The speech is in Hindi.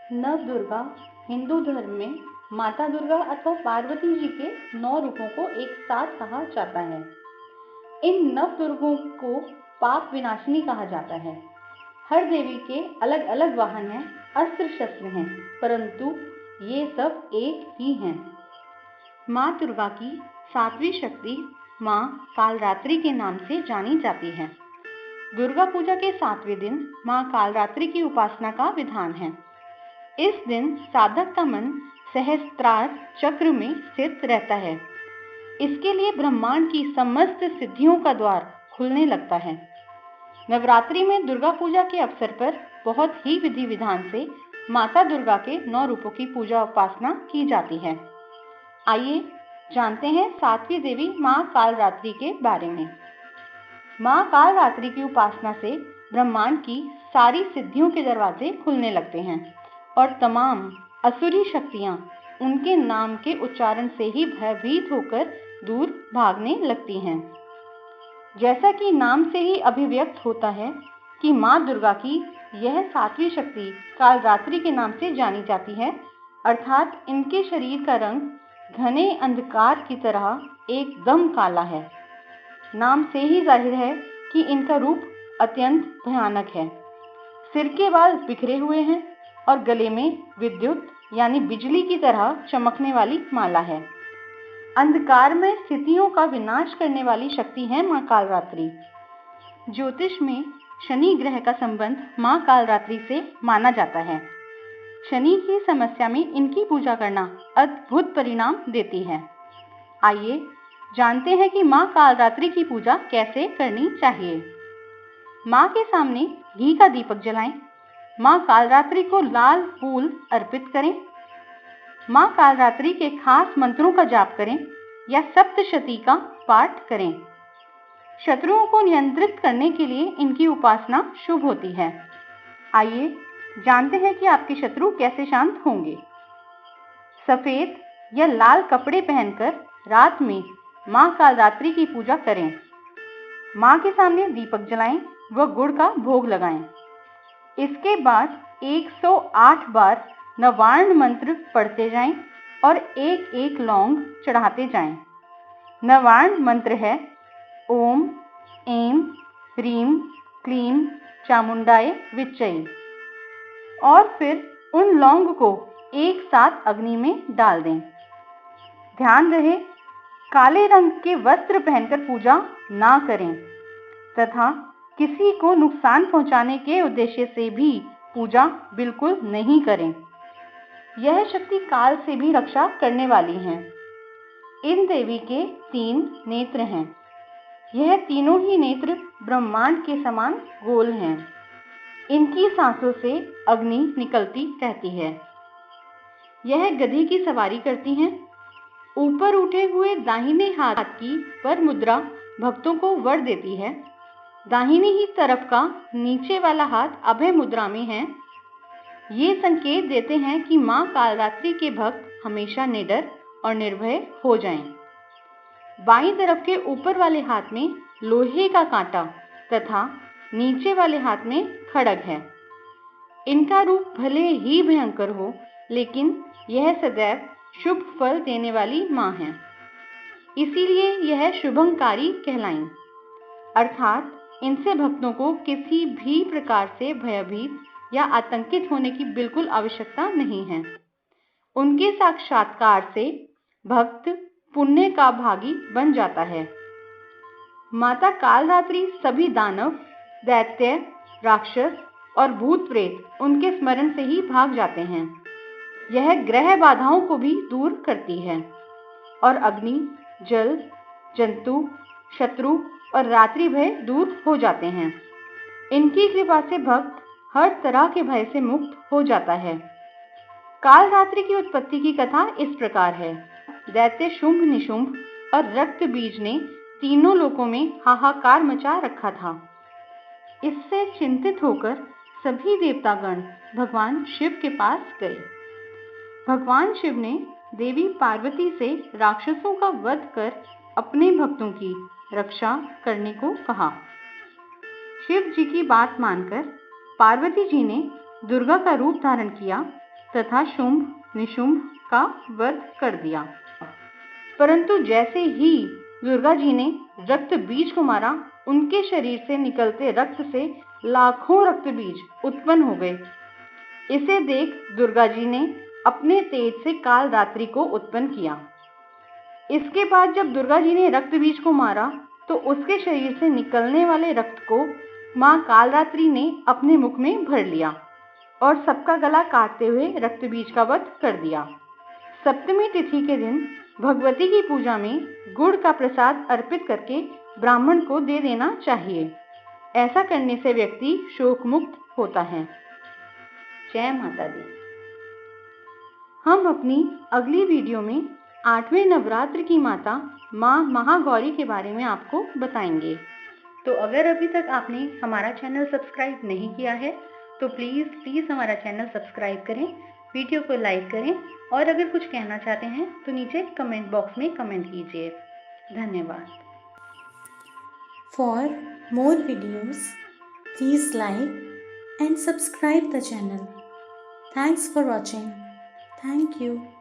नव दुर्गा हिंदू धर्म में माता दुर्गा अथवा पार्वती जी के 9 रूपों को एक साथ कहा जाता है। इन नव दुर्गों को पाप विनाशिनी कहा जाता है। हर देवी के अलग अलग वाहन हैं, अस्त्र शस्त्र हैं, परंतु ये सब एक ही हैं। माँ दुर्गा की 7वीं शक्ति माँ कालरात्रि के नाम से जानी जाती है। दुर्गा पूजा के 7वें दिन माँ कालरात्रि की उपासना का विधान है। इस दिन साधक का मन सहस्त्रार चक्र में स्थित रहता है। इसके लिए ब्रह्मांड की समस्त सिद्धियों का द्वार खुलने लगता है। नवरात्रि में दुर्गा पूजा के अवसर पर बहुत ही विधि विधान से माता दुर्गा के 9 रूपों की पूजा उपासना की जाती है। आइए जानते हैं 7वीं देवी माँ कालरात्रि के बारे में। माँ कालरात्रि की उपासना से ब्रह्मांड की सारी सिद्धियों के दरवाजे खुलने लगते हैं और तमाम असुरी शक्तियां उनके नाम के उच्चारण से ही भयभीत होकर दूर भागने लगती हैं। जैसा कि नाम से ही अभिव्यक्त होता है कि माँ दुर्गा की यह 7वीं शक्ति कालरात्रि के नाम से जानी जाती है, अर्थात इनके शरीर का रंग घने अंधकार की तरह एकदम काला है। नाम से ही जाहिर है कि इनका रूप अत्यंत भयानक है। सिर के बाल बिखरे हुए हैं और गले में विद्युत यानी बिजली की तरह चमकने वाली माला है। अंधकार में स्थितियों का विनाश करने वाली शक्ति है माँ कालरात्रि। ज्योतिष में शनि ग्रह का संबंध माँ कालरात्रि से माना जाता है। शनि की समस्या में इनकी पूजा करना अद्भुत परिणाम देती है। आइए जानते हैं कि माँ कालरात्रि की पूजा कैसे करनी चाहिए। माँ के सामने घी का दीपक जलाएं। माँ कालरात्रि को लाल फूल अर्पित करें। माँ कालरात्रि के खास मंत्रों का जाप करें या सप्तशती का पाठ करें। शत्रुओं को नियंत्रित करने के लिए इनकी उपासना शुभ होती है। आइए जानते हैं कि आपके शत्रु कैसे शांत होंगे। सफेद या लाल कपड़े पहनकर रात में माँ कालरात्रि की पूजा करें। माँ के सामने दीपक जलाएं व गुड़ का भोग लगाएं। इसके बाद 108 बार नवार्ण मंत्र पढ़ते जाएं और एक एक लौंग चढ़ाते जाएं। नवार्ण मंत्र है ओम ऐं ह्रीं क्लीं चामुंडाय विच्चै। और फिर उन लौंग को एक साथ अग्नि में डाल दें। ध्यान रहे काले रंग के वस्त्र पहनकर पूजा ना करें तथा किसी को नुकसान पहुंचाने के उद्देश्य से भी पूजा बिल्कुल नहीं करें। यह शक्ति काल से भी रक्षा करने वाली है। इन देवी के 3 नेत्र हैं। यह तीनों ही नेत्र ब्रह्मांड के समान गोल हैं। इनकी सांसों से अग्नि निकलती रहती है। यह गधे की सवारी करती हैं। ऊपर उठे हुए दाहिने हाथ की पर मुद्रा भक्तों को वर देती है। दाहिनी ही तरफ का नीचे वाला हाथ अभय मुद्रा में है। ये संकेत देते हैं कि माँ कालरात्रि के भक्त हमेशा निडर और निर्भय हो जाएं। बाईं तरफ के ऊपर वाले हाथ में लोहे का कांटा तथा नीचे वाले हाथ में खड्ग है। इनका रूप भले ही भयंकर हो, लेकिन यह सदैव शुभ फल देने वाली माँ है। इसीलिए यह शुभंकारी कहलाईं। अर्थात इनसे भक्तों को किसी भी प्रकार से भयभीत या आतंकित होने की बिल्कुल आवश्यकता नहीं है। उनके साक्षात्कार से भक्त पुण्य का भागी बन जाता है। माता कालरात्रि सभी दानव, दैत्य, राक्षस और भूत प्रेत उनके स्मरण से ही भाग जाते हैं। यह ग्रह बाधाओं को भी दूर करती है और अग्नि, जल, जंतु, शत्रु और रात्रि भय दूर हो जाते हैं। इनकी कृपा से भक्त हर तरह के भय से मुक्त हो जाता है। कालरात्रि की उत्पत्ति की कथा इस प्रकार है। दैत्य शुंभ निशुंभ और रक्त बीज ने तीनों लोकों में हाहाकार मचा रखा था। इससे चिंतित होकर सभी देवतागण भगवान शिव के पास गए। भगवान शिव ने देवी पार्वती से राक्षसों का वध कर अपने भक्तों की रक्षा करने को कहा। शिव जी की बात मानकर पार्वती जी ने दुर्गा का रूप धारण किया तथा शुंभ निशुंभ का वध कर दिया। परंतु जैसे ही दुर्गा जी ने रक्त बीज को मारा, उनके शरीर से निकलते रक्त से लाखों रक्त बीज उत्पन्न हो गए। इसे देख दुर्गा जी ने अपने तेज से कालरात्रि को उत्पन्न किया। इसके बाद जब दुर्गा जी ने रक्त बीज को मारा तो उसके शरीर से निकलने वाले रक्त को मां कालरात्रि ने अपने मुख में भर लिया और सबका गला काटते हुए रक्त बीज का वध कर दिया। सप्तमी तिथि के दिन भगवती की पूजा में गुड़ का प्रसाद अर्पित करके ब्राह्मण को दे देना चाहिए। ऐसा करने से व्यक्ति शोक मुक्त होता है। जय माता दी। हम अपनी अगली वीडियो में 8वें नवरात्र की माता मां महागौरी के बारे में आपको बताएंगे। तो अगर अभी तक आपने हमारा चैनल सब्सक्राइब नहीं किया है तो प्लीज़ हमारा चैनल सब्सक्राइब करें, वीडियो को लाइक करें और अगर कुछ कहना चाहते हैं तो नीचे कमेंट बॉक्स में कमेंट कीजिए। धन्यवाद। For more videos, please like and subscribe the channel. Thanks for watching. Thank you.